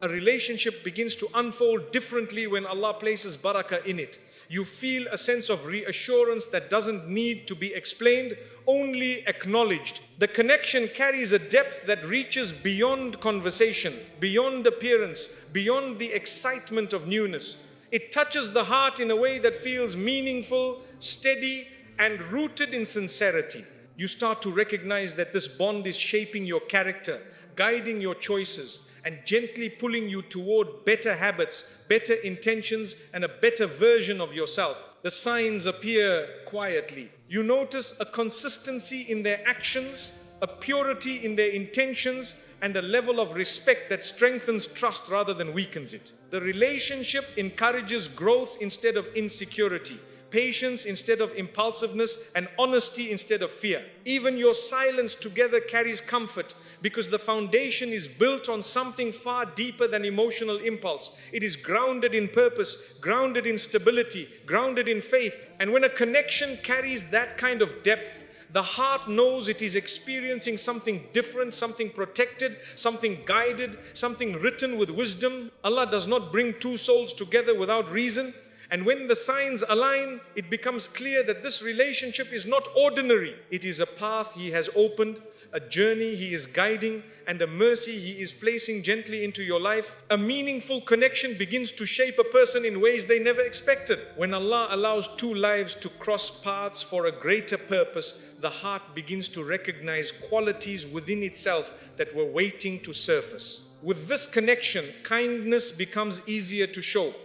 A relationship begins to unfold differently when Allah places barakah in it. You feel a sense of reassurance that doesn't need to be explained, only acknowledged. The connection carries a depth that reaches beyond conversation, beyond appearance, beyond the excitement of newness. It touches the heart in a way that feels meaningful, steady, and rooted in sincerity. You start to recognize that this bond is shaping your character, guiding your choices, and gently pulling you toward better habits, better intentions, and a better version of yourself. The signs appear quietly. You notice a consistency in their actions, a purity in their intentions, and a level of respect that strengthens trust rather than weakens it. The relationship encourages growth instead of insecurity, patience instead of impulsiveness, and honesty instead of fear. Even your silence together carries comfort because the foundation is built on something far deeper than emotional impulse. It is grounded in purpose, grounded in stability, grounded in faith. And when a connection carries that kind of depth, the heart knows it is experiencing something different, something protected, something guided, something written with wisdom. Allah does not bring two souls together without reason. And when the signs align, it becomes clear that this relationship is not ordinary. It is a path He has opened, a journey He is guiding, and a mercy He is placing gently into your life. A meaningful connection begins to shape a person in ways they never expected. When Allah allows two lives to cross paths for a greater purpose, the heart begins to recognize qualities within itself that were waiting to surface. With this connection, kindness becomes easier to show.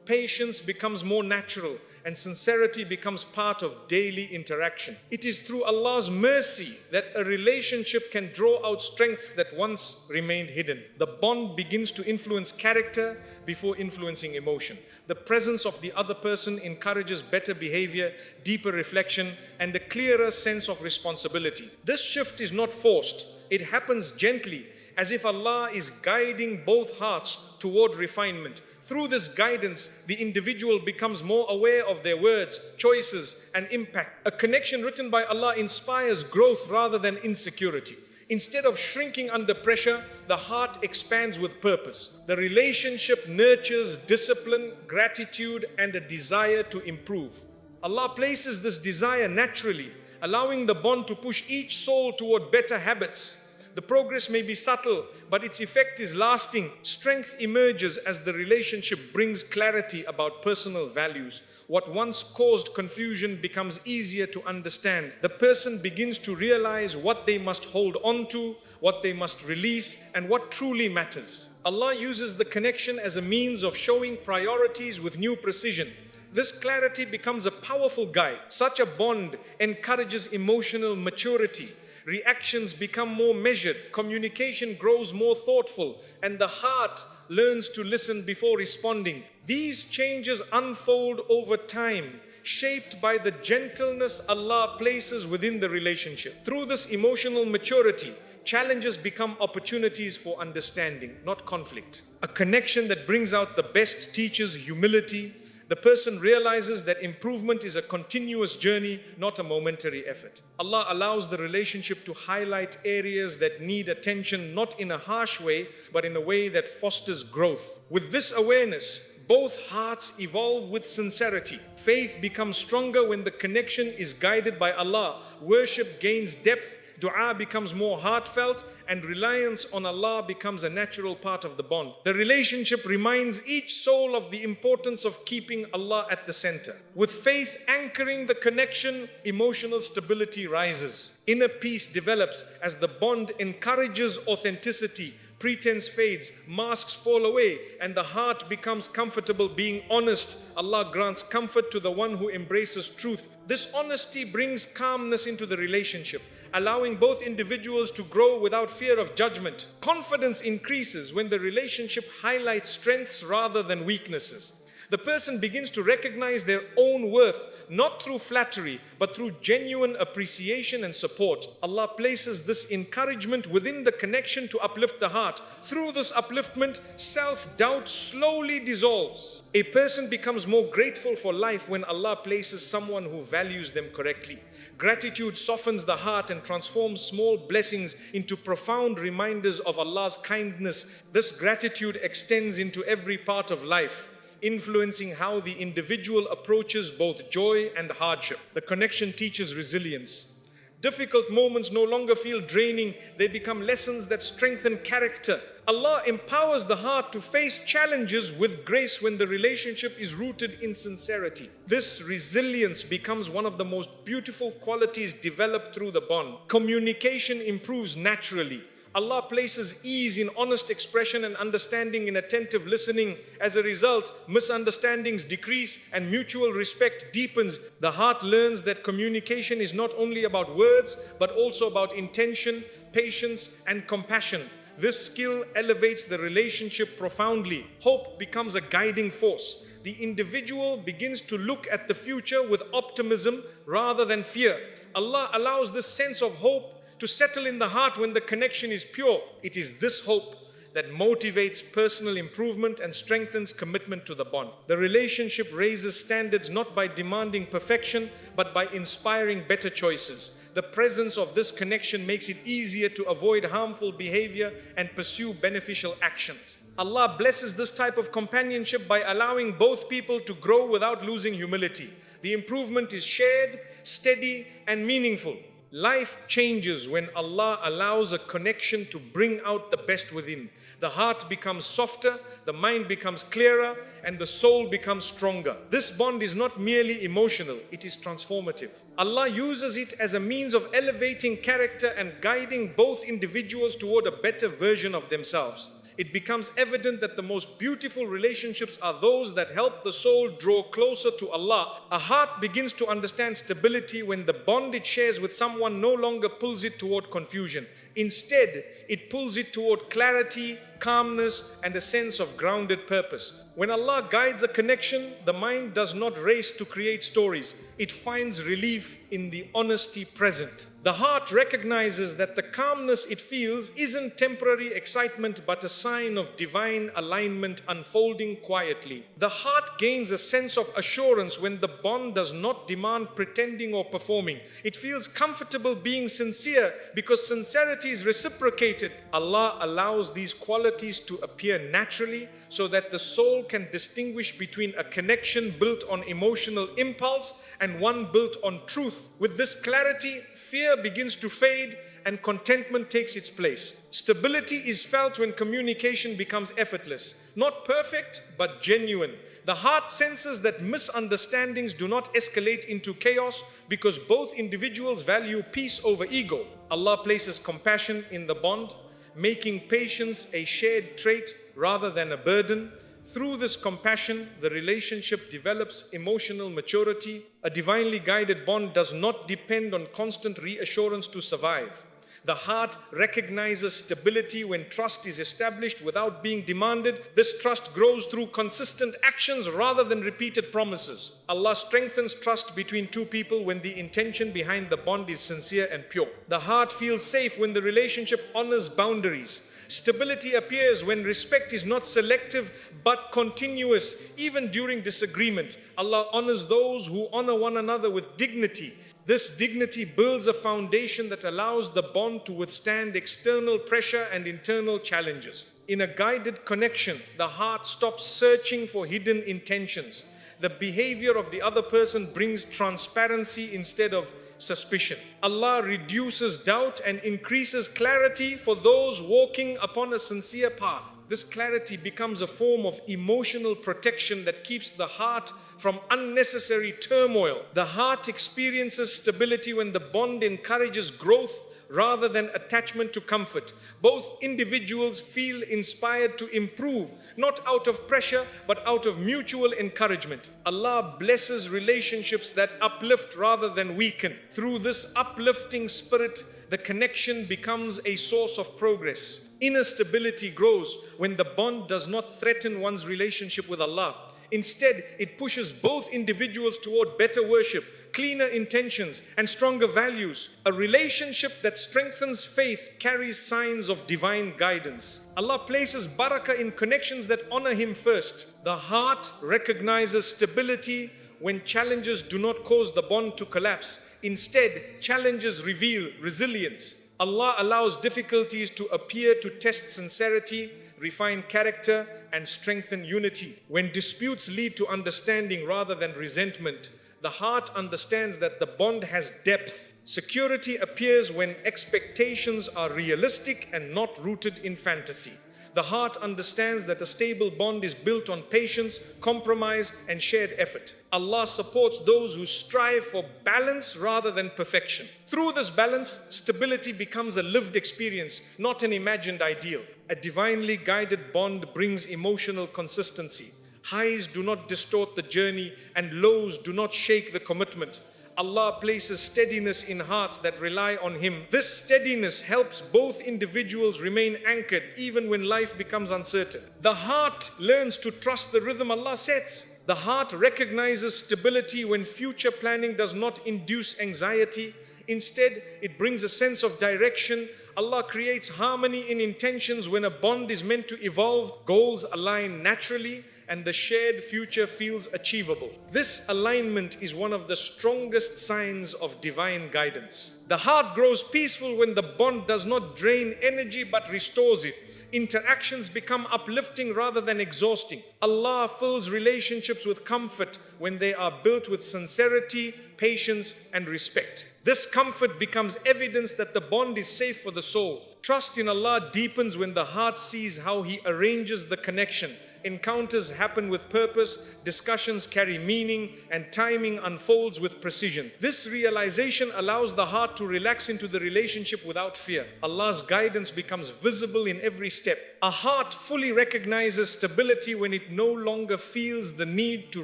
Patience becomes more natural, and sincerity becomes part of daily interaction. It is through Allah's mercy that a relationship can draw out strengths that once remained hidden. The bond begins to influence character before influencing emotion. The presence of the other person encourages better behavior, deeper reflection, and a clearer sense of responsibility. This shift is not forced. It happens gently, as if Allah is guiding both hearts toward refinement. Through this guidance, the individual becomes more aware of their words, choices, and impact. A connection written by Allah inspires growth rather than insecurity. Instead of shrinking under pressure, the heart expands with purpose. The relationship nurtures discipline, gratitude, and a desire to improve. Allah places this desire naturally, allowing the bond to push each soul toward better habits. The progress may be subtle, but its effect is lasting. Strength emerges as the relationship brings clarity about personal values. What once caused confusion becomes easier to understand. The person begins to realize what they must hold on to, what they must release, and what truly matters. Allah uses the connection as a means of showing priorities with new precision. This clarity becomes a powerful guide. Such a bond encourages emotional maturity. Reactions become more measured, communication grows more thoughtful, and the heart learns to listen before responding. These changes unfold over time, shaped by the gentleness Allah places within the relationship. Through this emotional maturity, challenges become opportunities for understanding, not conflict. A connection that brings out the best teaches humility. The person realizes that improvement is a continuous journey, not a momentary effort. Allah allows the relationship to highlight areas that need attention, not in a harsh way, but in a way that fosters growth. With this awareness, both hearts evolve with sincerity. Faith becomes stronger when the connection is guided by Allah. Worship gains depth. Dua becomes more heartfelt, and reliance on Allah becomes a natural part of the bond. The relationship reminds each soul of the importance of keeping Allah at the center. With faith anchoring the connection, emotional stability rises. Inner peace develops as the bond encourages authenticity. Pretense fades, masks fall away, and the heart becomes comfortable being honest. Allah grants comfort to the one who embraces truth. This honesty brings calmness into the relationship, allowing both individuals to grow without fear of judgment. Confidence increases when the relationship highlights strengths rather than weaknesses. The person begins to recognize their own worth, not through flattery, but through genuine appreciation and support. Allah places this encouragement within the connection to uplift the heart. Through this upliftment, self-doubt slowly dissolves. A person becomes more grateful for life when Allah places someone who values them correctly. Gratitude softens the heart and transforms small blessings into profound reminders of Allah's kindness. This gratitude extends into every part of life, influencing how the individual approaches both joy and hardship. The connection teaches resilience. Difficult moments no longer feel draining, they become lessons that strengthen character. Allah empowers the heart to face challenges with grace when the relationship is rooted in sincerity. This resilience becomes one of the most beautiful qualities developed through the bond. Communication improves naturally. Allah places ease in honest expression and understanding in attentive listening. As a result, misunderstandings decrease and mutual respect deepens. The heart learns that communication is not only about words, but also about intention, patience, and compassion. This skill elevates the relationship profoundly. Hope becomes a guiding force. The individual begins to look at the future with optimism rather than fear. Allah allows this sense of hope to settle in the heart when the connection is pure. It is this hope that motivates personal improvement and strengthens commitment to the bond. The relationship raises standards not by demanding perfection, but by inspiring better choices. The presence of this connection makes it easier to avoid harmful behavior and pursue beneficial actions. Allah blesses this type of companionship by allowing both people to grow without losing humility. The improvement is shared, steady, and meaningful. Life changes when Allah allows a connection to bring out the best within. The heart becomes softer, the mind becomes clearer, and the soul becomes stronger. This bond is not merely emotional, it is transformative. Allah uses it as a means of elevating character and guiding both individuals toward a better version of themselves. It becomes evident that the most beautiful relationships are those that help the soul draw closer to Allah. A heart begins to understand stability when the bond it shares with someone no longer pulls it toward confusion. Instead, it pulls it toward clarity, calmness, and a sense of grounded purpose. When Allah guides a connection, the mind does not race to create stories. It finds relief in the honesty present. The heart recognizes that the calmness it feels isn't temporary excitement but a sign of divine alignment unfolding quietly. The heart gains a sense of assurance when the bond does not demand pretending or performing. It feels comfortable being sincere because sincerity is reciprocated. Allah allows these qualities to appear naturally so that the soul can distinguish between a connection built on emotional impulse and one built on truth. With this clarity, fear begins to fade and contentment takes its place. Stability is felt when communication becomes effortless. Not perfect, but genuine. The heart senses that misunderstandings do not escalate into chaos because both individuals value peace over ego. Allah places compassion in the bond, making patience a shared trait rather than a burden. Through this compassion, the relationship develops emotional maturity. A divinely guided bond does not depend on constant reassurance to survive. The heart recognizes stability when trust is established without being demanded. This trust grows through consistent actions rather than repeated promises. Allah strengthens trust between two people when the intention behind the bond is sincere and pure. The heart feels safe when the relationship honors boundaries. Stability appears when respect is not selective but continuous, even during disagreement. Allah honors those who honor one another with dignity. This dignity builds a foundation that allows the bond to withstand external pressure and internal challenges. In a guided connection, the heart stops searching for hidden intentions. The behavior of the other person brings transparency instead of suspicion. Allah reduces doubt and increases clarity for those walking upon a sincere path. This clarity becomes a form of emotional protection that keeps the heart from unnecessary turmoil. The heart experiences stability when the bond encourages growth rather than attachment to comfort. Both individuals feel inspired to improve, not out of pressure, but out of mutual encouragement. Allah blesses relationships that uplift rather than weaken. Through this uplifting spirit, the connection becomes a source of progress. Inner stability grows when the bond does not threaten one's relationship with Allah. Instead, it pushes both individuals toward better worship, cleaner intentions, and stronger values. A relationship that strengthens faith carries signs of divine guidance. Allah places barakah in connections that honor Him first. The heart recognizes stability when challenges do not cause the bond to collapse. Instead, challenges reveal resilience. Allah allows difficulties to appear to test sincerity, refine character, and strengthen unity. When disputes lead to understanding rather than resentment, the heart understands that the bond has depth. Security appears when expectations are realistic and not rooted in fantasy. The heart understands that a stable bond is built on patience, compromise, and shared effort. Allah supports those who strive for balance rather than perfection. Through this balance, stability becomes a lived experience, not an imagined ideal. A divinely guided bond brings emotional consistency. Highs do not distort the journey, and lows do not shake the commitment. Allah places steadiness in hearts that rely on Him. This steadiness helps both individuals remain anchored even when life becomes uncertain. The heart learns to trust the rhythm Allah sets. The heart recognizes stability when future planning does not induce anxiety. Instead, it brings a sense of direction. Allah creates harmony in intentions when a bond is meant to evolve, goals align naturally, and the shared future feels achievable. This alignment is one of the strongest signs of divine guidance. The heart grows peaceful when the bond does not drain energy but restores it. Interactions become uplifting rather than exhausting. Allah fills relationships with comfort when they are built with sincerity, patience, and respect. This comfort becomes evidence that the bond is safe for the soul. Trust in Allah deepens when the heart sees how He arranges the connection. Encounters happen with purpose, discussions carry meaning, and timing unfolds with precision. This realization allows the heart to relax into the relationship without fear. Allah's guidance becomes visible in every step. A heart fully recognizes stability when it no longer feels the need to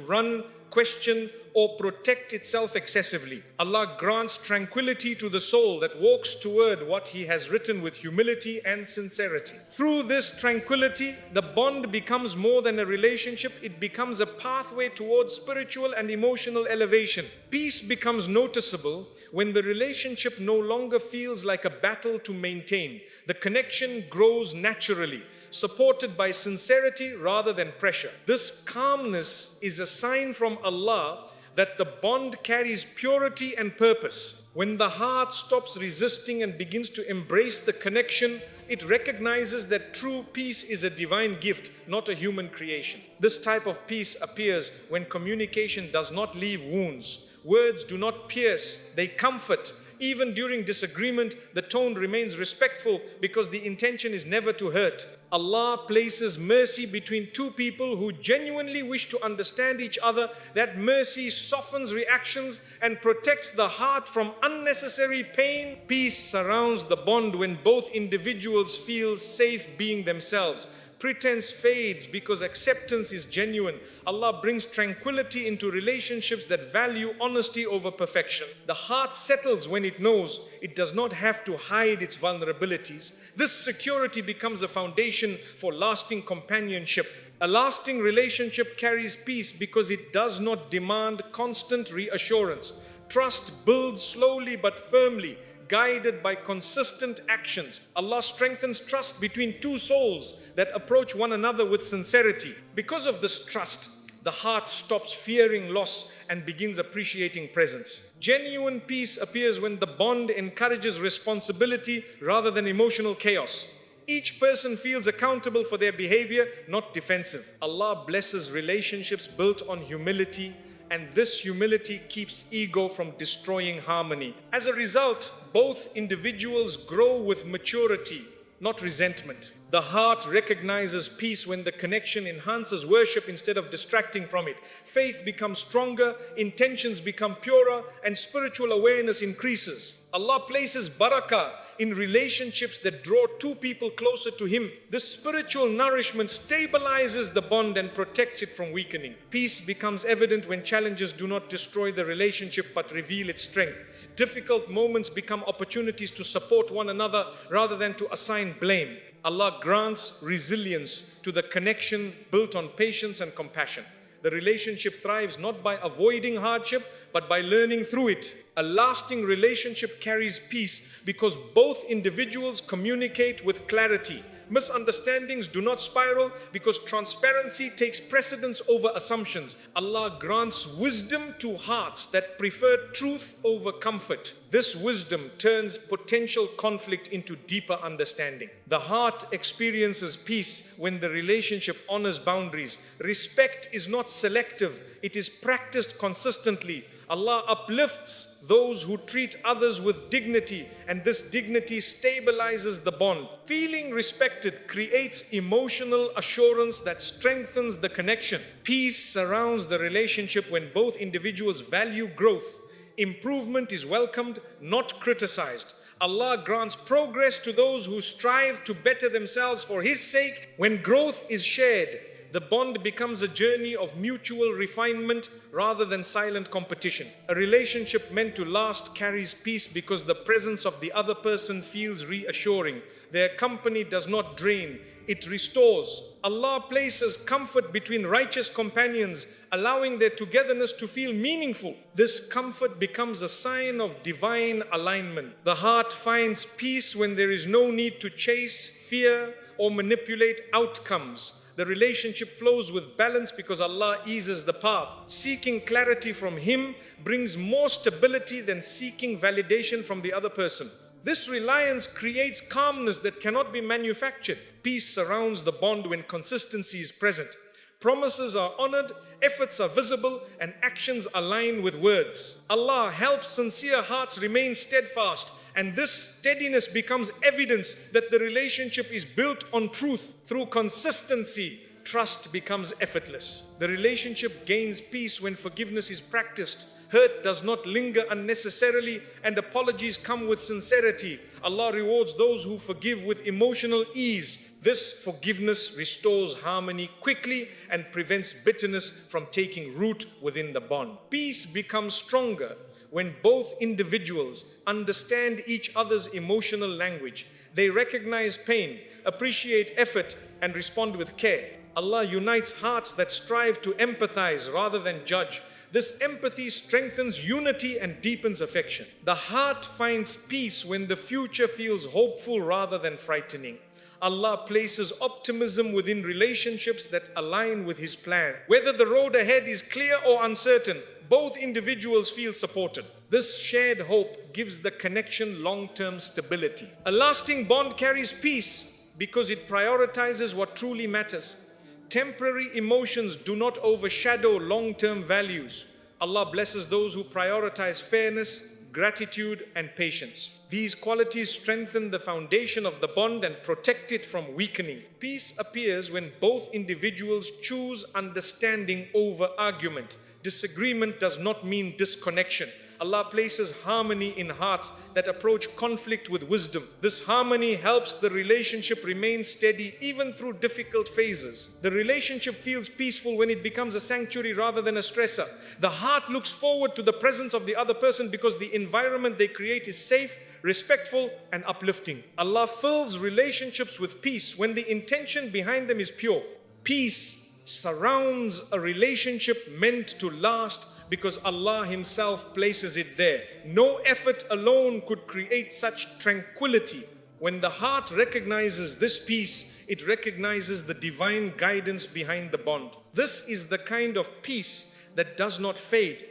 run, question, or protect itself excessively. Allah grants tranquility to the soul that walks toward what He has written with humility and sincerity. Through this tranquility, the bond becomes more than a relationship, it becomes a pathway towards spiritual and emotional elevation. Peace becomes noticeable when the relationship no longer feels like a battle to maintain. The connection grows naturally, supported by sincerity rather than pressure. This calmness is a sign from Allah that the bond carries purity and purpose. When the heart stops resisting and begins to embrace the connection, it recognizes that true peace is a divine gift, not a human creation. This type of peace appears when communication does not leave wounds. Words do not pierce, they comfort. Even during disagreement, the tone remains respectful because the intention is never to hurt. Allah places mercy between two people who genuinely wish to understand each other. That mercy softens reactions and protects the heart from unnecessary pain. Peace surrounds the bond when both individuals feel safe being themselves. Pretense fades because acceptance is genuine. Allah brings tranquility into relationships that value honesty over perfection. The heart settles when it knows it does not have to hide its vulnerabilities. This security becomes a foundation for lasting companionship. A lasting relationship carries peace because it does not demand constant reassurance. Trust builds slowly but firmly, guided by consistent actions. Allah strengthens trust between two souls that approach one another with sincerity. Because of this trust, the heart stops fearing loss and begins appreciating presence. Genuine peace appears when the bond encourages responsibility rather than emotional chaos. Each person feels accountable for their behavior, not defensive. Allah blesses relationships built on humility, and this humility keeps ego from destroying harmony. As a result, both individuals grow with maturity, not resentment. The heart recognizes peace when the connection enhances worship instead of distracting from it. Faith becomes stronger, intentions become purer, and spiritual awareness increases. Allah places barakah in relationships that draw two people closer to Him. This spiritual nourishment stabilizes the bond and protects it from weakening. Peace becomes evident when challenges do not destroy the relationship but reveal its strength. Difficult moments become opportunities to support one another rather than to assign blame. Allah grants resilience to the connection built on patience and compassion. The relationship thrives not by avoiding hardship, but by learning through it. A lasting relationship carries peace because both individuals communicate with clarity. Misunderstandings do not spiral because transparency takes precedence over assumptions. Allah grants wisdom to hearts that prefer truth over comfort. This wisdom turns potential conflict into deeper understanding. The heart experiences peace when the relationship honors boundaries. Respect is not selective, it is practiced consistently. Allah uplifts those who treat others with dignity, and this dignity stabilizes the bond. Feeling respected creates emotional assurance that strengthens the connection. Peace surrounds the relationship when both individuals value growth. Improvement is welcomed, not criticized. Allah grants progress to those who strive to better themselves for His sake. When growth is shared, the bond becomes a journey of mutual refinement rather than silent competition. A relationship meant to last carries peace because the presence of the other person feels reassuring. Their company does not drain, it restores. Allah places comfort between righteous companions, allowing their togetherness to feel meaningful. This comfort becomes a sign of divine alignment. The heart finds peace when there is no need to chase, fear, or manipulate outcomes. The relationship flows with balance because Allah eases the path. Seeking clarity from Him brings more stability than seeking validation from the other person. This reliance creates calmness that cannot be manufactured. Peace surrounds the bond when consistency is present. Promises are honored, efforts are visible, and actions align with words. Allah helps sincere hearts remain steadfast, and this steadiness becomes evidence that the relationship is built on truth. Through consistency, trust becomes effortless. The relationship gains peace when forgiveness is practiced. Hurt does not linger unnecessarily, and apologies come with sincerity. Allah rewards those who forgive with emotional ease. This forgiveness restores harmony quickly and prevents bitterness from taking root within the bond. Peace becomes stronger when both individuals understand each other's emotional language. They recognize pain, appreciate effort, and respond with care. Allah unites hearts that strive to empathize rather than judge. This empathy strengthens unity and deepens affection. The heart finds peace when the future feels hopeful rather than frightening. Allah places optimism within relationships that align with His plan. Whether the road ahead is clear or uncertain, both individuals feel supported. This shared hope gives the connection long-term stability. A lasting bond carries peace because it prioritizes what truly matters. Temporary emotions do not overshadow long-term values. Allah blesses those who prioritize fairness, gratitude, and patience. These qualities strengthen the foundation of the bond and protect it from weakening. Peace appears when both individuals choose understanding over argument. Disagreement does not mean disconnection. Allah places harmony in hearts that approach conflict with wisdom. This harmony helps the relationship remain steady even through difficult phases. The relationship feels peaceful when it becomes a sanctuary rather than a stressor. The heart looks forward to the presence of the other person because the environment they create is safe, respectful, and uplifting. Allah fills relationships with peace when the intention behind them is pure. Peace surrounds a relationship meant to last because Allah Himself places it there. No effort alone could create such tranquility. When the heart recognizes this peace, it recognizes the divine guidance behind the bond. This is the kind of peace that does not fade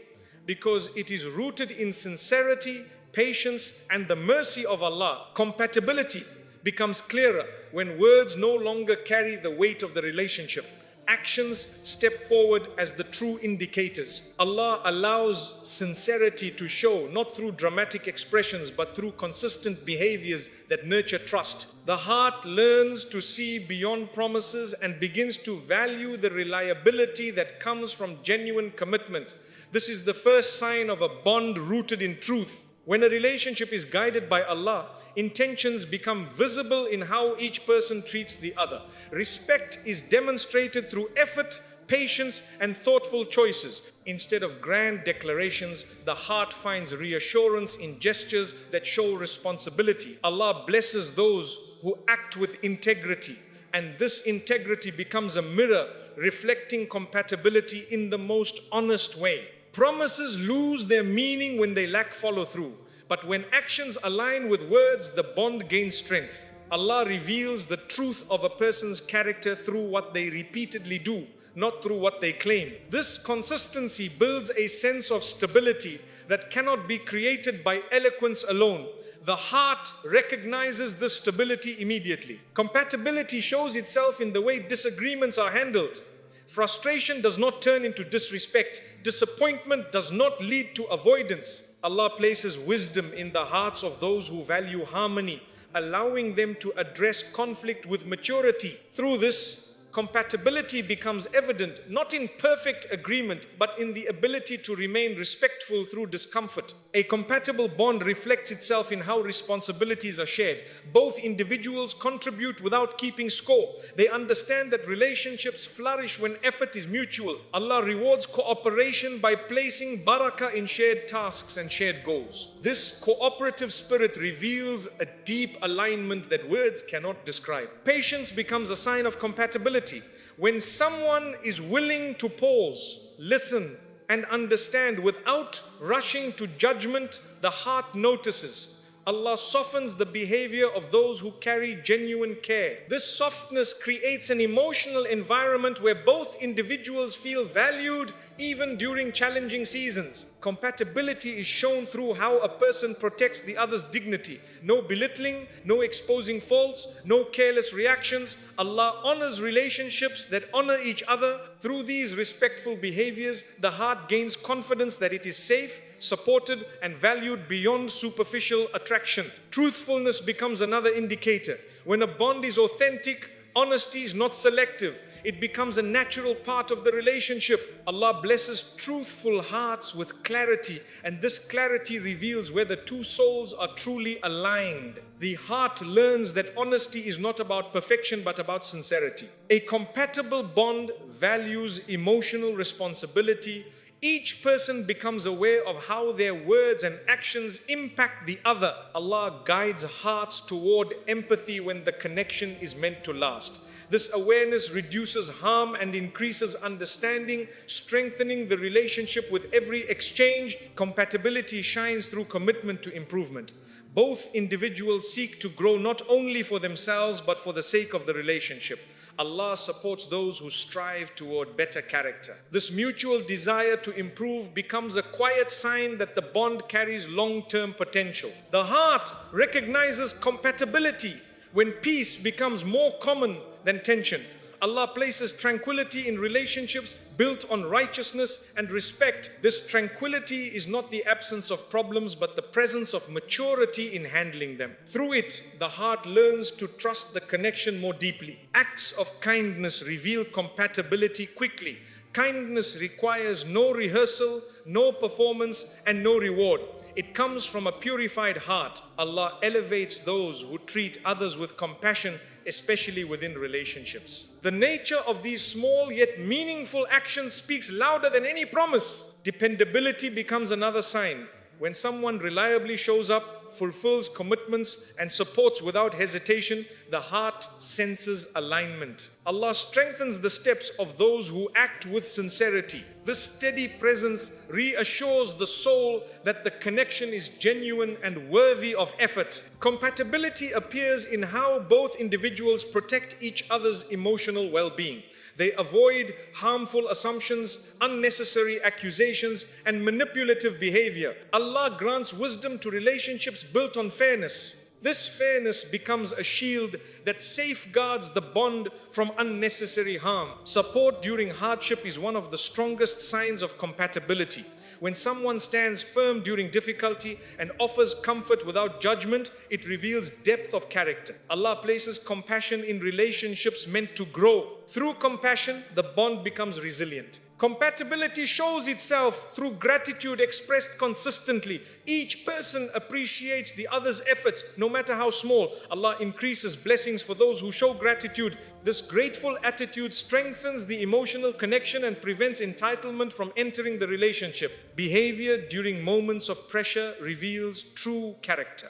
because it is rooted in sincerity, patience, and the mercy of Allah. Compatibility becomes clearer when words no longer carry the weight of the relationship. Actions step forward as the true indicators. Allah allows sincerity to show, not through dramatic expressions, but through consistent behaviors that nurture trust. The heart learns to see beyond promises and begins to value the reliability that comes from genuine commitment. This is the first sign of a bond rooted in truth. When a relationship is guided by Allah, intentions become visible in how each person treats the other. Respect is demonstrated through effort, patience, and thoughtful choices. Instead of grand declarations, the heart finds reassurance in gestures that show responsibility. Allah blesses those who act with integrity and this integrity becomes a mirror reflecting compatibility in the most honest way. Promises lose their meaning when they lack follow-through, but when actions align with words, the bond gains strength. Allah reveals the truth of a person's character through what they repeatedly do, not through what they claim. This consistency builds a sense of stability that cannot be created by eloquence alone. The heart recognizes this stability immediately. Compatibility shows itself in the way disagreements are handled. Frustration does not turn into disrespect. Disappointment does not lead to avoidance. Allah places wisdom in the hearts of those who value harmony, allowing them to address conflict with maturity. Through this, compatibility becomes evident, not in perfect agreement, but in the ability to remain respectful through discomfort. A compatible bond reflects itself in how responsibilities are shared. Both individuals contribute without keeping score. They understand that relationships flourish when effort is mutual. Allah rewards cooperation by placing barakah in shared tasks and shared goals. This cooperative spirit reveals a deep alignment that words cannot describe. Patience becomes a sign of compatibility. When someone is willing to pause, listen, and understand without rushing to judgment, the heart notices. Allah softens the behavior of those who carry genuine care. This softness creates an emotional environment where both individuals feel valued even during challenging seasons. Compatibility is shown through how a person protects the other's dignity. No belittling, no exposing faults, no careless reactions. Allah honors relationships that honor each other. Through these respectful behaviors, the heart gains confidence that it is safe, supported, and valued beyond superficial attraction. Truthfulness becomes another indicator. When a bond is authentic, honesty is not selective. It becomes a natural part of the relationship. Allah blesses truthful hearts with clarity, and this clarity reveals whether two souls are truly aligned. The heart learns that honesty is not about perfection but about sincerity. A compatible bond values emotional responsibility. Each person becomes aware of how their words and actions impact the other. Allah guides hearts toward empathy when the connection is meant to last. This awareness reduces harm and increases understanding, strengthening the relationship with every exchange. Compatibility shines through commitment to improvement. Both individuals seek to grow not only for themselves but for the sake of the relationship. Allah supports those who strive toward better character. This mutual desire to improve becomes a quiet sign that the bond carries long-term potential. The heart recognizes compatibility when peace becomes more common than tension. Allah places tranquility in relationships built on righteousness and respect. This tranquility is not the absence of problems, but the presence of maturity in handling them. Through it, the heart learns to trust the connection more deeply. Acts of kindness reveal compatibility quickly. Kindness requires no rehearsal, no performance, and no reward. It comes from a purified heart. Allah elevates those who treat others with compassion, especially within relationships. The nature of these small yet meaningful actions speaks louder than any promise. Dependability becomes another sign. When someone reliably shows up, fulfills commitments, and supports without hesitation, the heart senses alignment. Allah strengthens the steps of those who act with sincerity. This steady presence reassures the soul that the connection is genuine and worthy of effort. Compatibility appears in how both individuals protect each other's emotional well-being. They avoid harmful assumptions, unnecessary accusations, and manipulative behavior. Allah grants wisdom to relationships built on fairness. This fairness becomes a shield that safeguards the bond from unnecessary harm. Support during hardship is one of the strongest signs of compatibility. When someone stands firm during difficulty and offers comfort without judgment, it reveals depth of character. Allah places compassion in relationships meant to grow. Through compassion, the bond becomes resilient. Compatibility shows itself through gratitude expressed consistently. Each person appreciates the other's efforts, no matter how small. Allah increases blessings for those who show gratitude. This grateful attitude strengthens the emotional connection and prevents entitlement from entering the relationship. Behavior during moments of pressure reveals true character.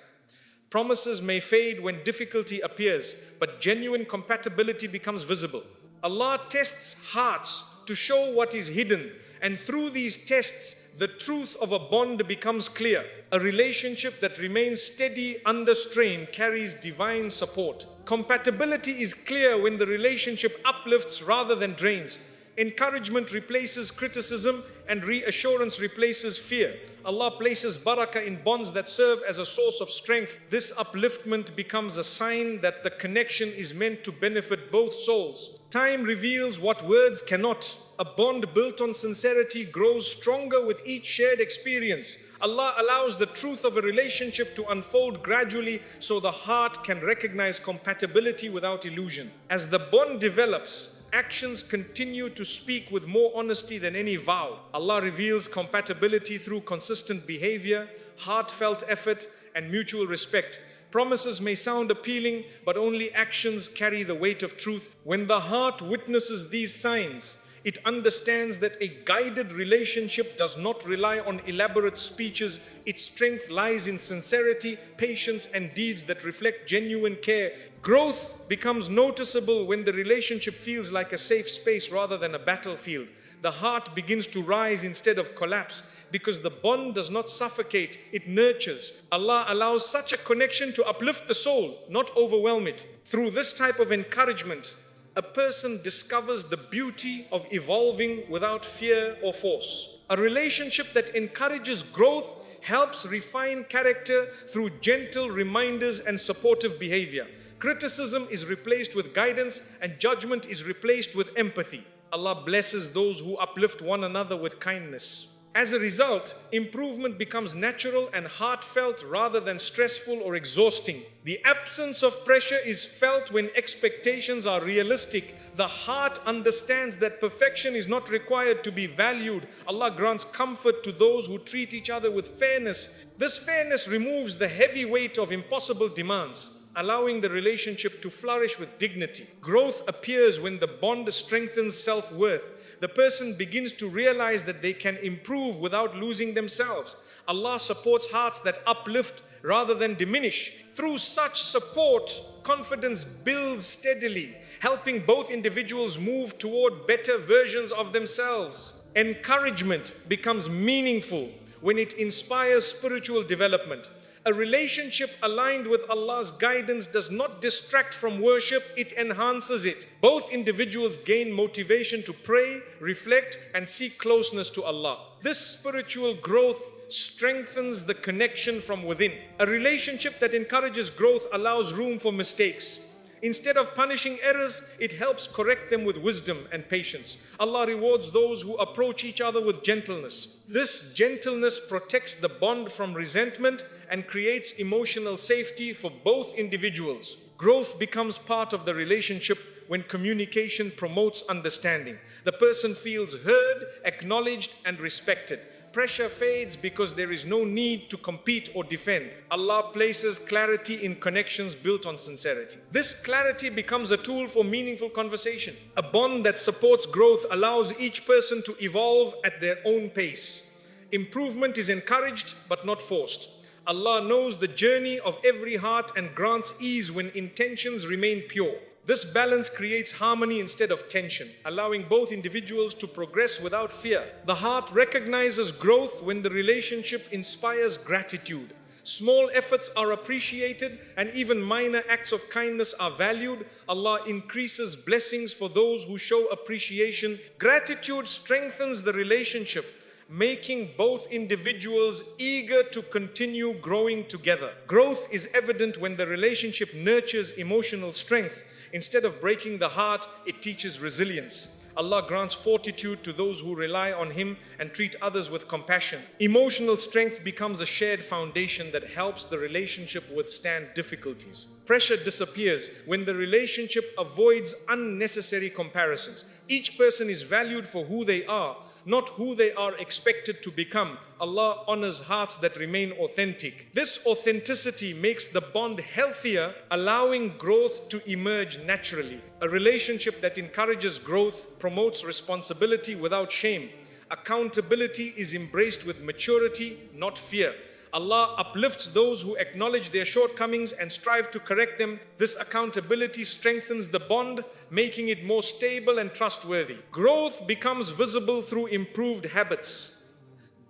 Promises may fade when difficulty appears, but genuine compatibility becomes visible. Allah tests hearts to show what is hidden, and through these tests, the truth of a bond becomes clear. A relationship that remains steady under strain carries divine support. Compatibility is clear when the relationship uplifts rather than drains. Encouragement replaces criticism and reassurance replaces fear. Allah places barakah in bonds that serve as a source of strength. This upliftment becomes a sign that the connection is meant to benefit both souls. Time reveals what words cannot. A bond built on sincerity grows stronger with each shared experience. Allah allows the truth of a relationship to unfold gradually so the heart can recognize compatibility without illusion. As the bond develops, actions continue to speak with more honesty than any vow. Allah reveals compatibility through consistent behavior, heartfelt effort, and mutual respect. Promises may sound appealing, but only actions carry the weight of truth. When the heart witnesses these signs, it understands that a guided relationship does not rely on elaborate speeches. Its strength lies in sincerity, patience, and deeds that reflect genuine care. Growth becomes noticeable when the relationship feels like a safe space rather than a battlefield. The heart begins to rise instead of collapse because the bond does not suffocate, it nurtures. Allah allows such a connection to uplift the soul, not overwhelm it. Through this type of encouragement, a person discovers the beauty of evolving without fear or force. A relationship that encourages growth helps refine character through gentle reminders and supportive behavior. Criticism is replaced with guidance and judgment is replaced with empathy. Allah blesses those who uplift one another with kindness. As a result, improvement becomes natural and heartfelt rather than stressful or exhausting. The absence of pressure is felt when expectations are realistic. The heart understands that perfection is not required to be valued. Allah grants comfort to those who treat each other with fairness. This fairness removes the heavy weight of impossible demands, allowing the relationship to flourish with dignity. Growth appears when the bond strengthens self-worth. The person begins to realize that they can improve without losing themselves. Allah supports hearts that uplift rather than diminish. Through such support, confidence builds steadily, helping both individuals move toward better versions of themselves. Encouragement becomes meaningful when it inspires spiritual development. A relationship aligned with Allah's guidance does not distract from worship, it enhances it. Both individuals gain motivation to pray, reflect, and seek closeness to Allah. This spiritual growth strengthens the connection from within. A relationship that encourages growth allows room for mistakes. Instead of punishing errors, it helps correct them with wisdom and patience. Allah rewards those who approach each other with gentleness. This gentleness protects the bond from resentment and creates emotional safety for both individuals. Growth becomes part of the relationship when communication promotes understanding. The person feels heard, acknowledged, and respected. Pressure fades because there is no need to compete or defend. Allah places clarity in connections built on sincerity. This clarity becomes a tool for meaningful conversation. A bond that supports growth allows each person to evolve at their own pace. Improvement is encouraged but not forced. Allah knows the journey of every heart and grants ease when intentions remain pure. This balance creates harmony instead of tension, allowing both individuals to progress without fear. The heart recognizes growth when the relationship inspires gratitude. Small efforts are appreciated and even minor acts of kindness are valued. Allah increases blessings for those who show appreciation. Gratitude strengthens the relationship, making both individuals eager to continue growing together. Growth is evident when the relationship nurtures emotional strength. Instead of breaking the heart, it teaches resilience. Allah grants fortitude to those who rely on Him and treat others with compassion. Emotional strength becomes a shared foundation that helps the relationship withstand difficulties. Pressure disappears when the relationship avoids unnecessary comparisons. Each person is valued for who they are, not who they are expected to become. Allah honors hearts that remain authentic. This authenticity makes the bond healthier, allowing growth to emerge naturally. A relationship that encourages growth promotes responsibility without shame. Accountability is embraced with maturity, not fear. Allah uplifts those who acknowledge their shortcomings and strive to correct them. This accountability strengthens the bond, making it more stable and trustworthy. Growth becomes visible through improved habits.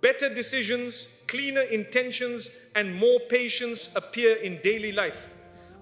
Better decisions, cleaner intentions, and more patience appear in daily life.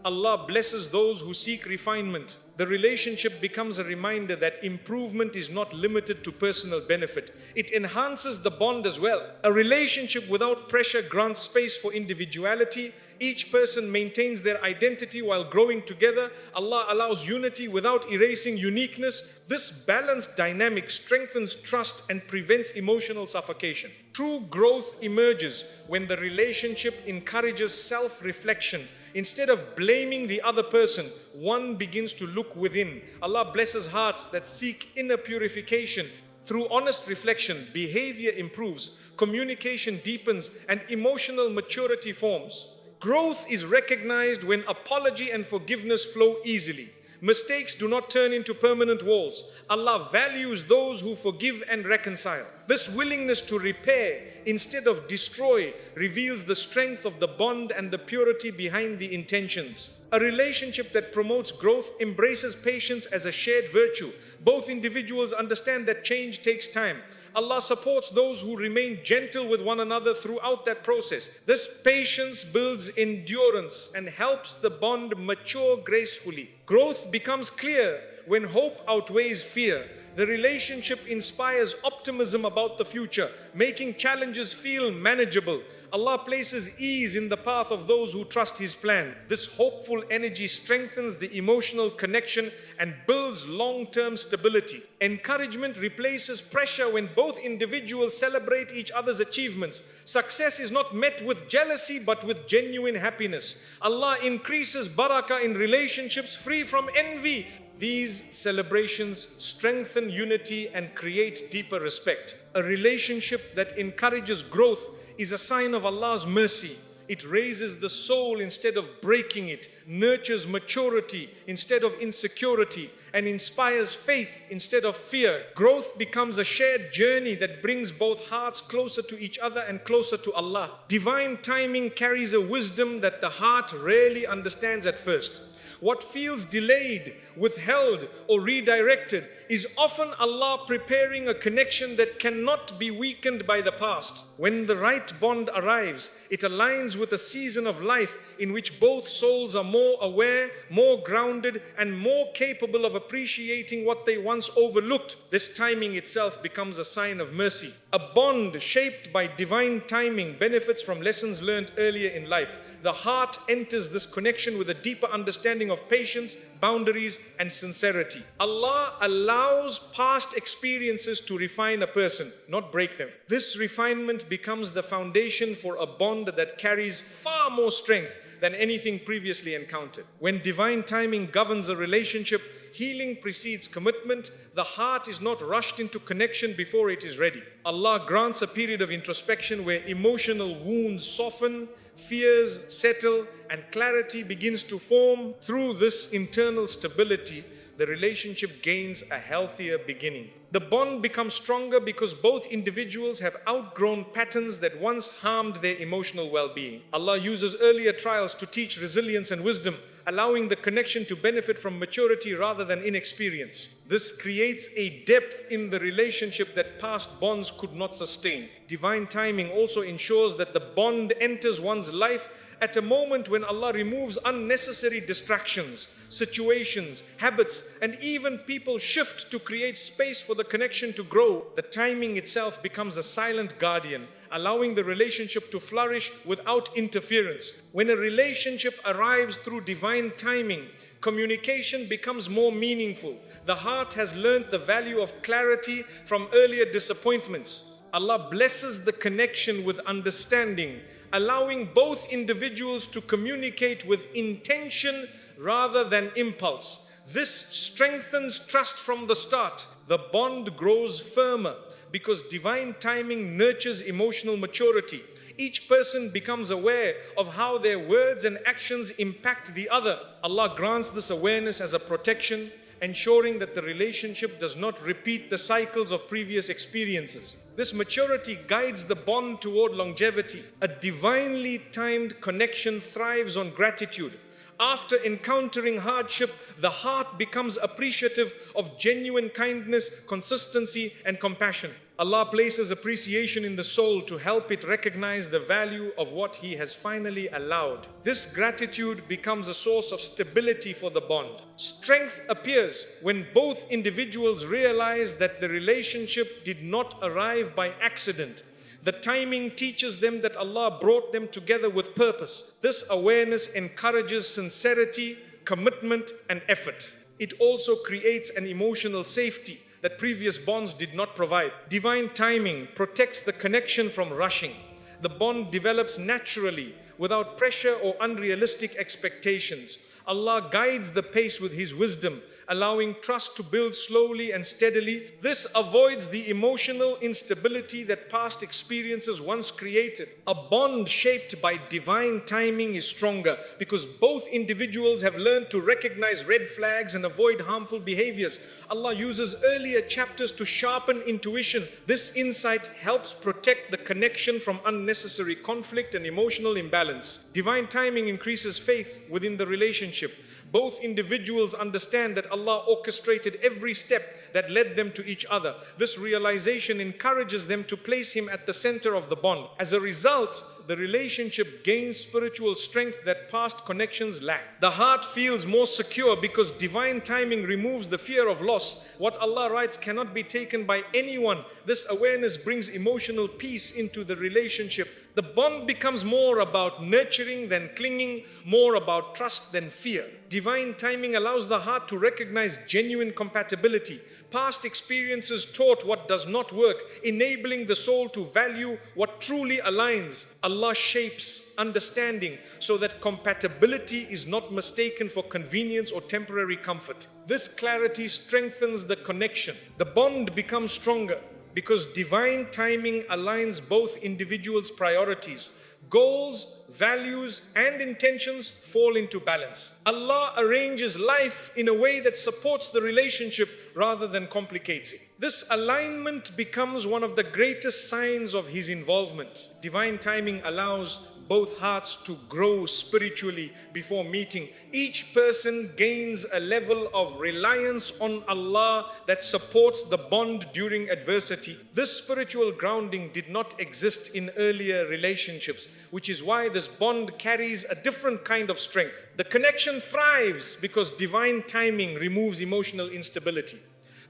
Allah blesses those who seek refinement. The relationship becomes a reminder that improvement is not limited to personal benefit. It enhances the bond as well. A relationship without pressure grants space for individuality. Each person maintains their identity while growing together. Allah allows unity without erasing uniqueness. This balanced dynamic strengthens trust and prevents emotional suffocation. True growth emerges when the relationship encourages self-reflection. Instead of blaming the other person, one begins to look within. Allah blesses hearts that seek inner purification. Through honest reflection, behavior improves, communication deepens, and emotional maturity forms. Growth is recognized when apology and forgiveness flow easily. Mistakes do not turn into permanent walls. Allah values those who forgive and reconcile. This willingness to repair instead of destroy reveals the strength of the bond and the purity behind the intentions. A relationship that promotes growth embraces patience as a shared virtue. Both individuals understand that change takes time. Allah supports those who remain gentle with one another throughout that process. This patience builds endurance and helps the bond mature gracefully. Growth becomes clear when hope outweighs fear. The relationship inspires optimism about the future, making challenges feel manageable. Allah places ease in the path of those who trust His plan. This hopeful energy strengthens the emotional connection and builds long-term stability. Encouragement replaces pressure when both individuals celebrate each other's achievements. Success is not met with jealousy but with genuine happiness. Allah increases barakah in relationships free from envy. These celebrations strengthen unity and create deeper respect. A relationship that encourages growth is a sign of Allah's mercy. It raises the soul instead of breaking it, nurtures maturity instead of insecurity, and inspires faith instead of fear. Growth becomes a shared journey that brings both hearts closer to each other and closer to Allah. Divine timing carries a wisdom that the heart rarely understands at first. What feels delayed, withheld, or redirected is often Allah preparing a connection that cannot be weakened by the past. When the right bond arrives, it aligns with a season of life in which both souls are more aware, more grounded, and more capable of appreciating what they once overlooked. This timing itself becomes a sign of mercy. A bond shaped by divine timing benefits from lessons learned earlier in life. The heart enters this connection with a deeper understanding of patience, boundaries, and sincerity. Allah allows past experiences to refine a person, not break them. This refinement becomes the foundation for a bond that carries far more strength than anything previously encountered. When divine timing governs a relationship, healing precedes commitment. The heart is not rushed into connection before it is ready. Allah grants a period of introspection where emotional wounds soften, fears settle, and clarity begins to form. Through this internal stability, the relationship gains a healthier beginning. The bond becomes stronger because both individuals have outgrown patterns that once harmed their emotional well-being. Allah uses earlier trials to teach resilience and wisdom, allowing the connection to benefit from maturity rather than inexperience. This creates a depth in the relationship that past bonds could not sustain. Divine timing also ensures that the bond enters one's life at a moment when Allah removes unnecessary distractions. Situations, habits, and even people shift to create space for the connection to grow. The timing itself becomes a silent guardian, allowing the relationship to flourish without interference. When a relationship arrives through divine timing, communication becomes more meaningful. The heart has learned the value of clarity from earlier disappointments. Allah blesses the connection with understanding, allowing both individuals to communicate with intention rather than impulse. This strengthens trust from the start. The bond grows firmer because divine timing nurtures emotional maturity. Each person becomes aware of how their words and actions impact the other. Allah grants this awareness as a protection, ensuring that the relationship does not repeat the cycles of previous experiences. This maturity guides the bond toward longevity. A divinely timed connection thrives on gratitude. After encountering hardship, the heart becomes appreciative of genuine kindness, consistency, and compassion. Allah places appreciation in the soul to help it recognize the value of what He has finally allowed. This gratitude becomes a source of stability for the bond. Strength appears when both individuals realize that the relationship did not arrive by accident. The timing teaches them that Allah brought them together with purpose. This awareness encourages sincerity, commitment, and effort. It also creates an emotional safety that previous bonds did not provide. Divine timing protects the connection from rushing. The bond develops naturally, without pressure or unrealistic expectations. Allah guides the pace with His wisdom, allowing trust to build slowly and steadily. This avoids the emotional instability that past experiences once created. A bond shaped by divine timing is stronger because both individuals have learned to recognize red flags and avoid harmful behaviors. Allah uses earlier chapters to sharpen intuition. This insight helps protect the connection from unnecessary conflict and emotional imbalance. Divine timing increases faith within the relationship. Both individuals understand that Allah orchestrated every step that led them to each other. This realization encourages them to place Him at the center of the bond. As a result, the relationship gains spiritual strength that past connections lack. The heart feels more secure because divine timing removes the fear of loss. What Allah writes cannot be taken by anyone. This awareness brings emotional peace into the relationship. The bond becomes more about nurturing than clinging, more about trust than fear. Divine timing allows the heart to recognize genuine compatibility. Past experiences taught what does not work, enabling the soul to value what truly aligns. Allah shapes understanding so that compatibility is not mistaken for convenience or temporary comfort. This clarity strengthens the connection. The bond becomes stronger because divine timing aligns both individuals' priorities. Goals, values, and intentions fall into balance. Allah arranges life in a way that supports the relationship rather than complicates it. This alignment becomes one of the greatest signs of His involvement. Divine timing allows both hearts to grow spiritually before meeting. Each person gains a level of reliance on Allah that supports the bond during adversity. This spiritual grounding did not exist in earlier relationships, which is why this bond carries a different kind of strength. The connection thrives because divine timing removes emotional instability.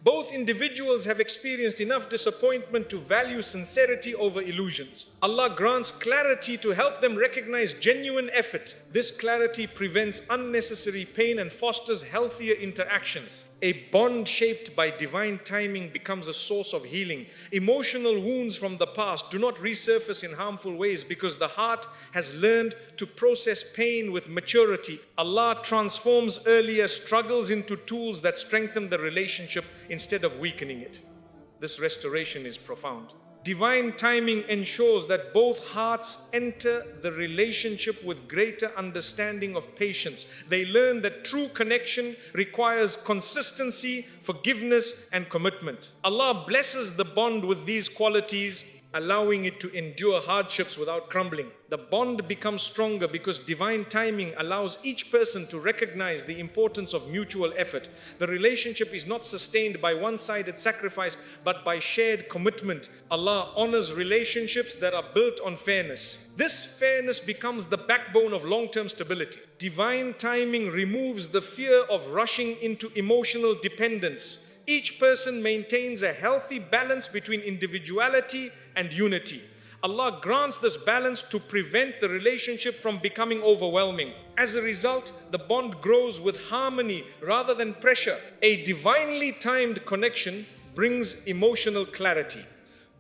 Both individuals have experienced enough disappointment to value sincerity over illusions. Allah grants clarity to help them recognize genuine effort. This clarity prevents unnecessary pain and fosters healthier interactions. A bond shaped by divine timing becomes a source of healing. Emotional wounds from the past do not resurface in harmful ways because the heart has learned to process pain with maturity. Allah transforms earlier struggles into tools that strengthen the relationship instead of weakening it. This restoration is profound. Divine timing ensures that both hearts enter the relationship with greater understanding of patience. They learn that true connection requires consistency, forgiveness, and commitment. Allah blesses the bond with these qualities, allowing it to endure hardships without crumbling. The bond becomes stronger because divine timing allows each person to recognize the importance of mutual effort. The relationship is not sustained by one-sided sacrifice, but by shared commitment. Allah honors relationships that are built on fairness. This fairness becomes the backbone of long-term stability. Divine timing removes the fear of rushing into emotional dependence. Each person maintains a healthy balance between individuality and unity. Allah grants this balance to prevent the relationship from becoming overwhelming. As a result, the bond grows with harmony rather than pressure. A divinely timed connection brings emotional clarity.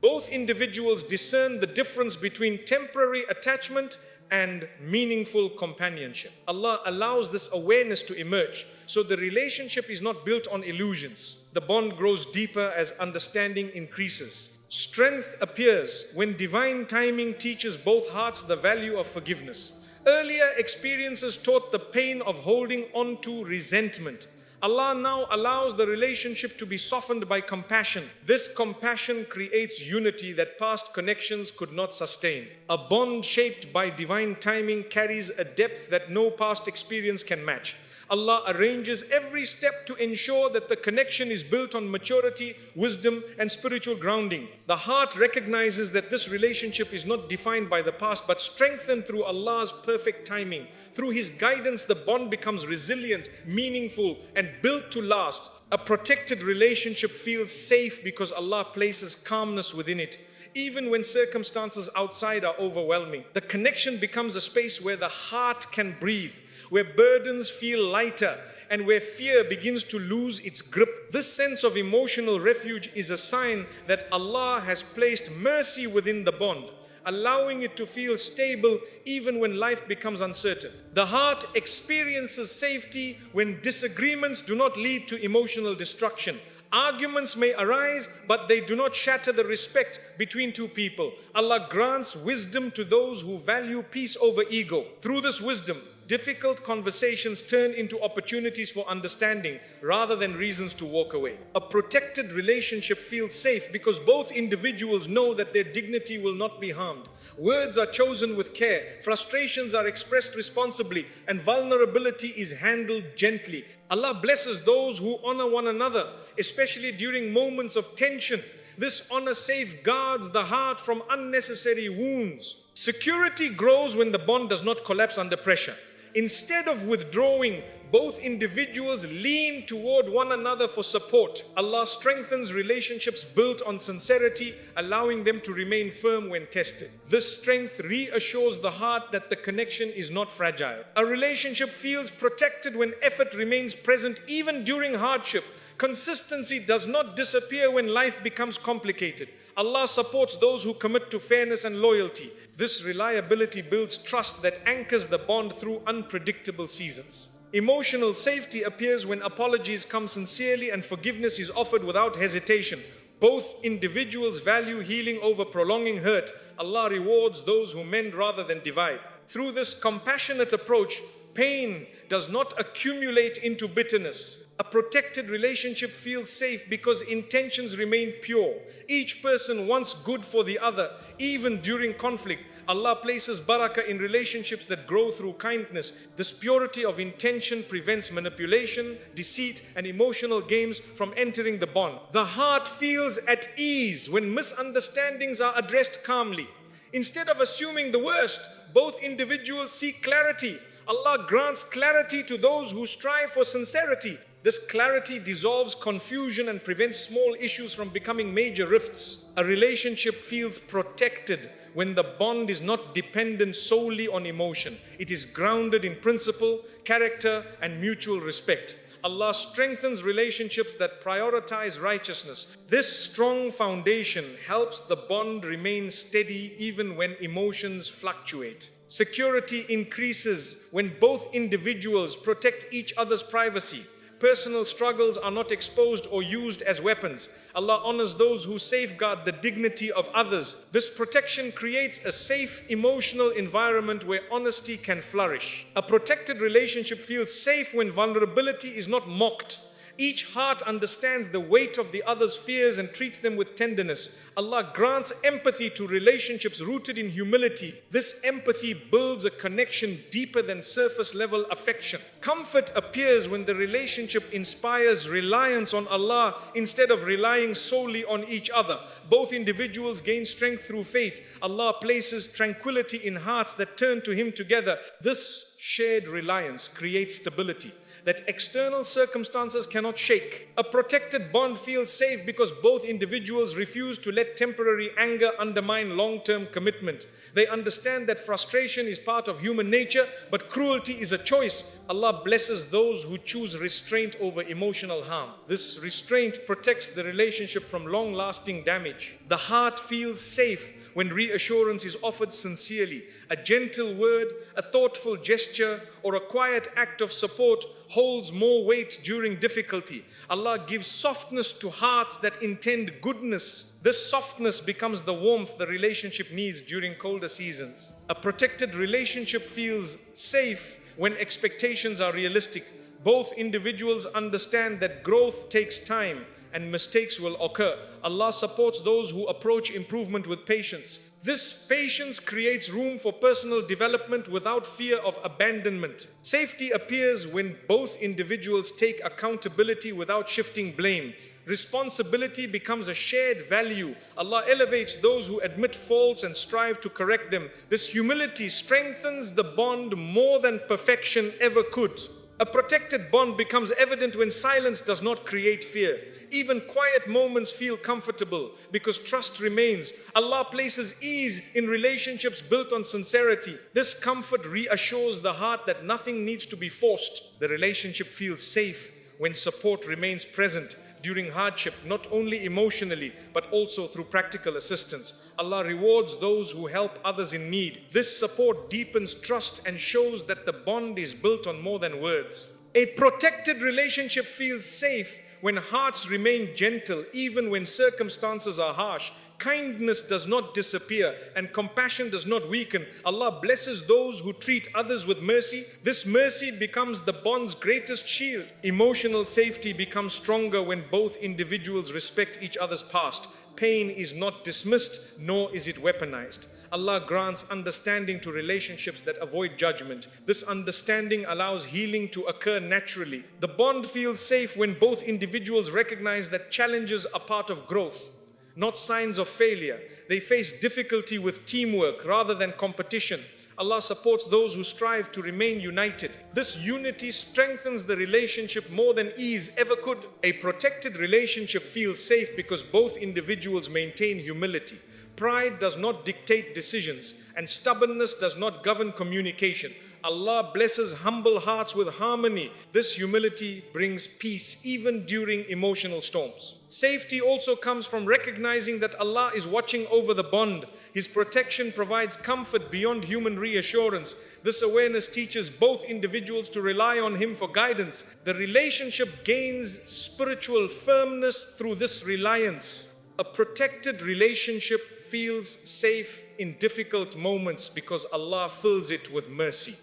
Both individuals discern the difference between temporary attachment and meaningful companionship. Allah allows this awareness to emerge, so the relationship is not built on illusions. The bond grows deeper as understanding increases. Strength appears when divine timing teaches both hearts the value of forgiveness. Earlier experiences taught the pain of holding on to resentment. Allah now allows the relationship to be softened by compassion. This compassion creates unity that past connections could not sustain. A bond shaped by divine timing carries a depth that no past experience can match. Allah arranges every step to ensure that the connection is built on maturity, wisdom, and spiritual grounding. The heart recognizes that this relationship is not defined by the past but strengthened through Allah's perfect timing. Through His guidance, the bond becomes resilient, meaningful, and built to last. A protected relationship feels safe because Allah places calmness within it. Even when circumstances outside are overwhelming, the connection becomes a space where the heart can breathe, where burdens feel lighter, and where fear begins to lose its grip. This sense of emotional refuge is a sign that Allah has placed mercy within the bond, allowing it to feel stable even when life becomes uncertain. The heart experiences safety when disagreements do not lead to emotional destruction. Arguments may arise, but they do not shatter the respect between two people. Allah grants wisdom to those who value peace over ego. Through this wisdom, difficult conversations turn into opportunities for understanding rather than reasons to walk away. A protected relationship feels safe because both individuals know that their dignity will not be harmed. Words are chosen with care, frustrations are expressed responsibly, and vulnerability is handled gently. Allah blesses those who honor one another, especially during moments of tension. This honor safeguards the heart from unnecessary wounds. Security grows when the bond does not collapse under pressure. Instead of withdrawing, both individuals lean toward one another for support. Allah strengthens relationships built on sincerity, allowing them to remain firm when tested. This strength reassures the heart that the connection is not fragile. A relationship feels protected when effort remains present even during hardship. Consistency does not disappear when life becomes complicated. Allah supports those who commit to fairness and loyalty. This reliability builds trust that anchors the bond through unpredictable seasons. Emotional safety appears when apologies come sincerely and forgiveness is offered without hesitation. Both individuals value healing over prolonging hurt. Allah rewards those who mend rather than divide. Through this compassionate approach, pain does not accumulate into bitterness. A protected relationship feels safe because intentions remain pure. Each person wants good for the other, even during conflict. Allah places barakah in relationships that grow through kindness. This purity of intention prevents manipulation, deceit, and emotional games from entering the bond. The heart feels at ease when misunderstandings are addressed calmly. Instead of assuming the worst, both individuals seek clarity. Allah grants clarity to those who strive for sincerity. This clarity dissolves confusion and prevents small issues from becoming major rifts. A relationship feels protected when the bond is not dependent solely on emotion. It is grounded in principle, character, and mutual respect. Allah strengthens relationships that prioritize righteousness. This strong foundation helps the bond remain steady even when emotions fluctuate. Security increases when both individuals protect each other's privacy. Personal struggles are not exposed or used as weapons. Allah honors those who safeguard the dignity of others. This protection creates a safe, emotional environment where honesty can flourish. A protected relationship feels safe when vulnerability is not mocked. Each heart understands the weight of the other's fears and treats them with tenderness. Allah grants empathy to relationships rooted in humility. This empathy builds a connection deeper than surface-level affection. Comfort appears when the relationship inspires reliance on Allah instead of relying solely on each other. Both individuals gain strength through faith. Allah places tranquility in hearts that turn to Him together. This shared reliance creates stability that external circumstances cannot shake. A protected bond feels safe because both individuals refuse to let temporary anger undermine long-term commitment. They understand that frustration is part of human nature, but cruelty is a choice. Allah blesses those who choose restraint over emotional harm. This restraint protects the relationship from long-lasting damage. The heart feels safe when reassurance is offered sincerely. A gentle word, a thoughtful gesture, or a quiet act of support holds more weight during difficulty. Allah gives softness to hearts that intend goodness. This softness becomes the warmth the relationship needs during colder seasons. A protected relationship feels safe when expectations are realistic. Both individuals understand that growth takes time and mistakes will occur. Allah supports those who approach improvement with patience. This patience creates room for personal development without fear of abandonment. Safety appears when both individuals take accountability without shifting blame. Responsibility becomes a shared value. Allah elevates those who admit faults and strive to correct them. This humility strengthens the bond more than perfection ever could. A protected bond becomes evident when silence does not create fear. Even quiet moments feel comfortable because trust remains. Allah places ease in relationships built on sincerity. This comfort reassures the heart that nothing needs to be forced. The relationship feels safe when support remains present during hardship, not only emotionally, but also through practical assistance. Allah rewards those who help others in need. This support deepens trust and shows that the bond is built on more than words. A protected relationship feels safe when hearts remain gentle, even when circumstances are harsh. Kindness does not disappear and compassion does not weaken. Allah blesses those who treat others with mercy. This mercy becomes the bond's greatest shield. Emotional safety becomes stronger when both individuals respect each other's past. Pain is not dismissed, nor is it weaponized. Allah grants understanding to relationships that avoid judgment. This understanding allows healing to occur naturally. The bond feels safe when both individuals recognize that challenges are part of growth, not signs of failure. They face difficulty with teamwork rather than competition. Allah supports those who strive to remain united. This unity strengthens the relationship more than ease ever could. A protected relationship feels safe because both individuals maintain humility. Pride does not dictate decisions, and stubbornness does not govern communication. Allah blesses humble hearts with harmony. This humility brings peace even during emotional storms. Safety also comes from recognizing that Allah is watching over the bond. His protection provides comfort beyond human reassurance. This awareness teaches both individuals to rely on Him for guidance. The relationship gains spiritual firmness through this reliance. A protected relationship feels safe in difficult moments because Allah fills it with mercy.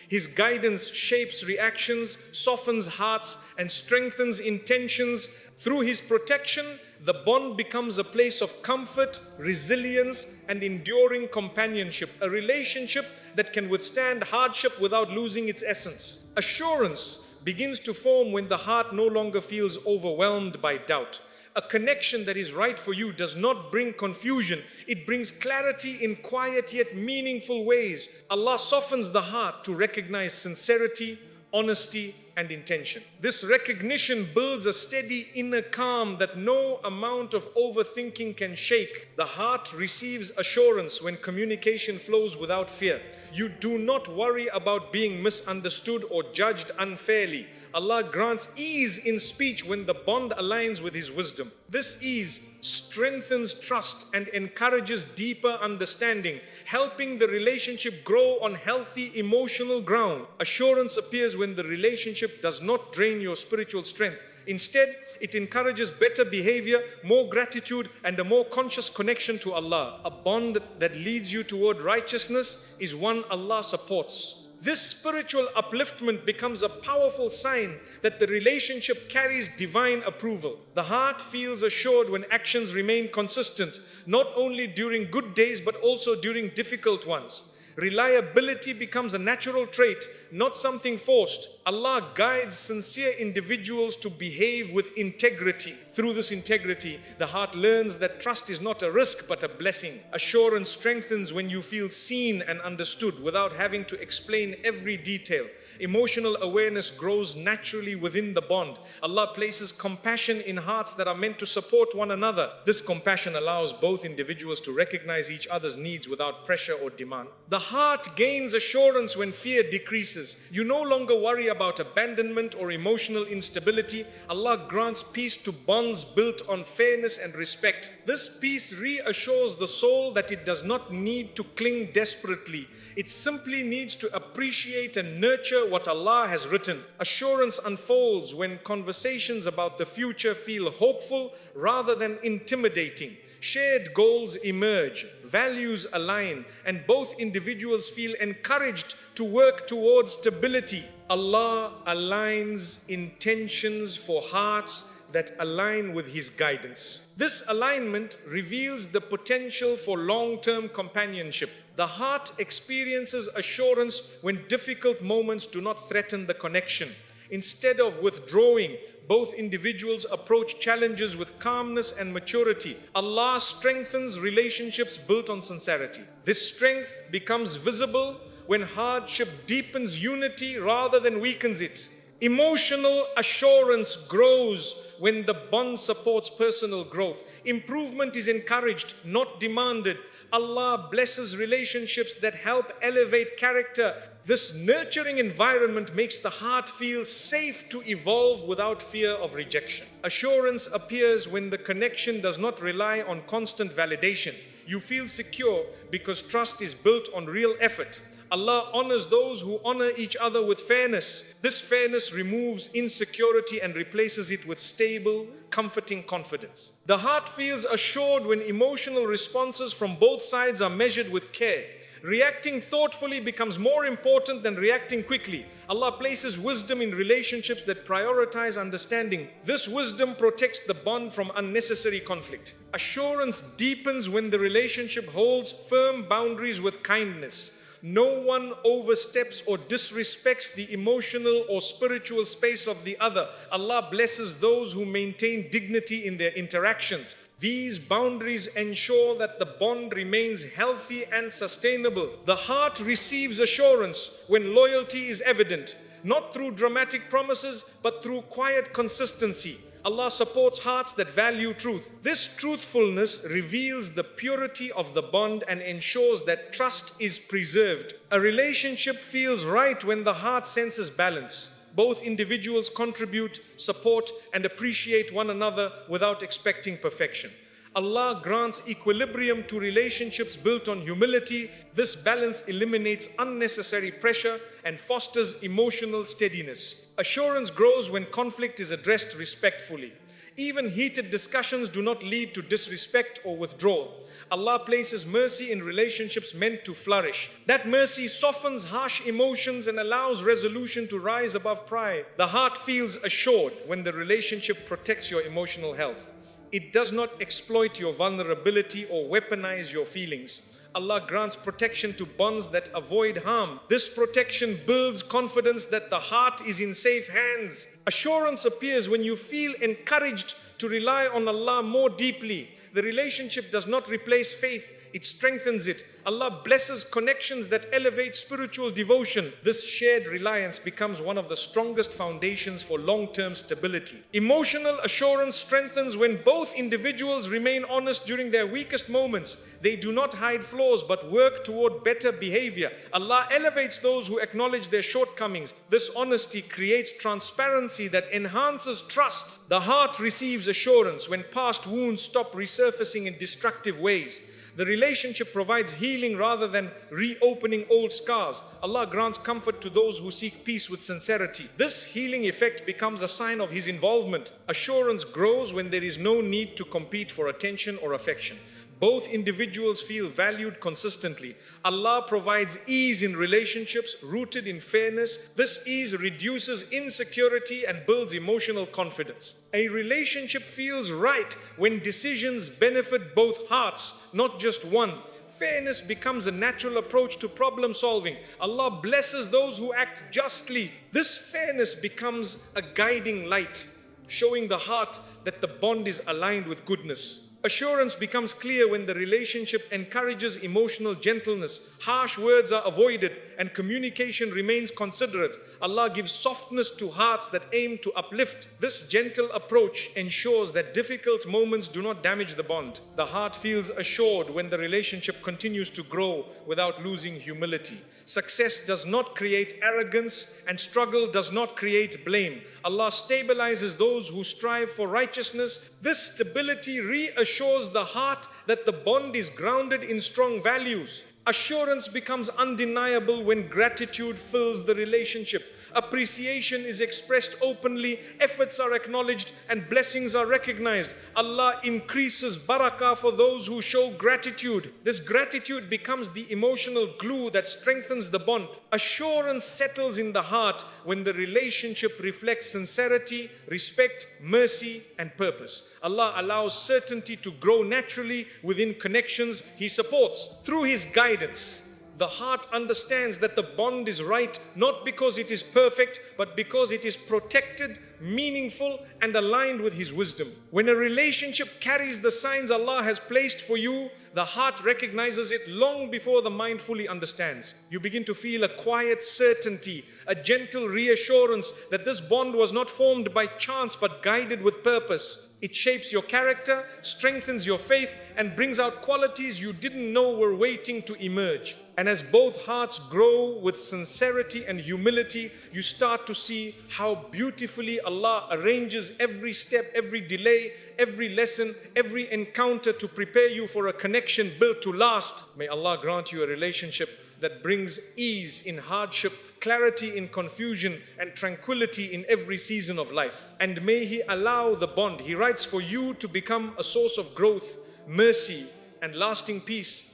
His guidance shapes reactions, softens hearts, and strengthens intentions. Through His protection, the bond becomes a place of comfort, resilience, and enduring companionship. A relationship that can withstand hardship without losing its essence. Assurance begins to form when the heart no longer feels overwhelmed by doubt. A connection that is right for you does not bring confusion. It brings clarity in quiet yet meaningful ways. Allah softens the heart to recognize sincerity, honesty, and intention. This recognition builds a steady inner calm that no amount of overthinking can shake. The heart receives assurance when communication flows without fear. You do not worry about being misunderstood or judged unfairly. Allah grants ease in speech when the bond aligns with His wisdom. This ease strengthens trust and encourages deeper understanding, helping the relationship grow on healthy emotional ground. Assurance appears when the relationship does not drain your spiritual strength. Instead, it encourages better behavior, more gratitude, and a more conscious connection to Allah. A bond that leads you toward righteousness is one Allah supports. This spiritual upliftment becomes a powerful sign that the relationship carries divine approval. The heart feels assured when actions remain consistent, not only during good days but also during difficult ones. Reliability becomes a natural trait, not something forced. Allah guides sincere individuals to behave with integrity. Through this integrity, the heart learns that trust is not a risk but a blessing. Assurance strengthens when you feel seen and understood without having to explain every detail. Emotional awareness grows naturally within the bond. Allah places compassion in hearts that are meant to support one another. This compassion allows both individuals to recognize each other's needs without pressure or demand. The heart gains assurance when fear decreases. You no longer worry about abandonment or emotional instability. Allah grants peace to bonds built on fairness and respect. This peace reassures the soul that it does not need to cling desperately. It simply needs to appreciate and nurture what Allah has written. Assurance unfolds when conversations about the future feel hopeful rather than intimidating. Shared goals emerge, values align, and both individuals feel encouraged to work towards stability. Allah aligns intentions for hearts that align with His guidance. This alignment reveals the potential for long-term companionship. The heart experiences assurance when difficult moments do not threaten the connection. Instead of withdrawing, both individuals approach challenges with calmness and maturity. Allah strengthens relationships built on sincerity. This strength becomes visible when hardship deepens unity rather than weakens it. Emotional assurance grows when the bond supports personal growth. Improvement is encouraged, not demanded. Allah blesses relationships that help elevate character. This nurturing environment makes the heart feel safe to evolve without fear of rejection. Assurance appears when the connection does not rely on constant validation. You feel secure because trust is built on real effort. Allah honors those who honor each other with fairness. This fairness removes insecurity and replaces it with stable, comforting confidence. The heart feels assured when emotional responses from both sides are measured with care. Reacting thoughtfully becomes more important than reacting quickly. Allah places wisdom in relationships that prioritize understanding. This wisdom protects the bond from unnecessary conflict. Assurance deepens when the relationship holds firm boundaries with kindness. No one oversteps or disrespects the emotional or spiritual space of the other. Allah blesses those who maintain dignity in their interactions. These boundaries ensure that the bond remains healthy and sustainable. The heart receives assurance when loyalty is evident, not through dramatic promises, but through quiet consistency. Allah supports hearts that value truth. This truthfulness reveals the purity of the bond and ensures that trust is preserved. A relationship feels right when the heart senses balance. Both individuals contribute, support, and appreciate one another without expecting perfection. Allah grants equilibrium to relationships built on humility. This balance eliminates unnecessary pressure and fosters emotional steadiness. Assurance grows when conflict is addressed respectfully. Even heated discussions do not lead to disrespect or withdrawal. Allah places mercy in relationships meant to flourish. That mercy softens harsh emotions and allows resolution to rise above pride. The heart feels assured when the relationship protects your emotional health. It does not exploit your vulnerability or weaponize your feelings. Allah grants protection to bonds that avoid harm. This protection builds confidence that the heart is in safe hands. Assurance appears when you feel encouraged to rely on Allah more deeply. The relationship does not replace faith, it strengthens it. Allah blesses connections that elevate spiritual devotion. This shared reliance becomes one of the strongest foundations for long-term stability. Emotional assurance strengthens when both individuals remain honest during their weakest moments. They do not hide flaws but work toward better behavior. Allah elevates those who acknowledge their shortcomings. This honesty creates transparency that enhances trust. The heart receives assurance when past wounds stop resurfacing in destructive ways. The relationship provides healing rather than reopening old scars. Allah grants comfort to those who seek peace with sincerity. This healing effect becomes a sign of His involvement. Assurance grows when there is no need to compete for attention or affection. Both individuals feel valued consistently. Allah provides ease in relationships rooted in fairness. This ease reduces insecurity and builds emotional confidence. A relationship feels right when decisions benefit both hearts, not just one. Fairness becomes a natural approach to problem solving. Allah blesses those who act justly. This fairness becomes a guiding light, showing the heart that the bond is aligned with goodness. Assurance becomes clear when the relationship encourages emotional gentleness. Harsh words are avoided and communication remains considerate. Allah gives softness to hearts that aim to uplift. This gentle approach ensures that difficult moments do not damage the bond. The heart feels assured when the relationship continues to grow without losing humility. Success does not create arrogance and struggle does not create blame. Allah stabilizes those who strive for righteousness. This stability reassures the heart that the bond is grounded in strong values. Assurance becomes undeniable when gratitude fills the relationship. Appreciation is expressed openly, efforts are acknowledged, and blessings are recognized. Allah increases barakah for those who show gratitude. This gratitude becomes the emotional glue that strengthens the bond. Assurance settles in the heart when the relationship reflects sincerity, respect, mercy, and purpose. Allah allows certainty to grow naturally within connections He supports through His guidance. The heart understands that the bond is right, not because it is perfect, but because it is protected, meaningful, and aligned with His wisdom. When a relationship carries the signs Allah has placed for you, the heart recognizes it long before the mind fully understands. You begin to feel a quiet certainty, a gentle reassurance that this bond was not formed by chance but guided with purpose. It shapes your character, strengthens your faith, and brings out qualities you didn't know were waiting to emerge. And as both hearts grow with sincerity and humility, you start to see how beautifully Allah arranges every step, every delay, every lesson, every encounter to prepare you for a connection built to last. May Allah grant you a relationship that brings ease in hardship, clarity in confusion, and tranquility in every season of life. And may He allow the bond He writes for you to become a source of growth, mercy, and lasting peace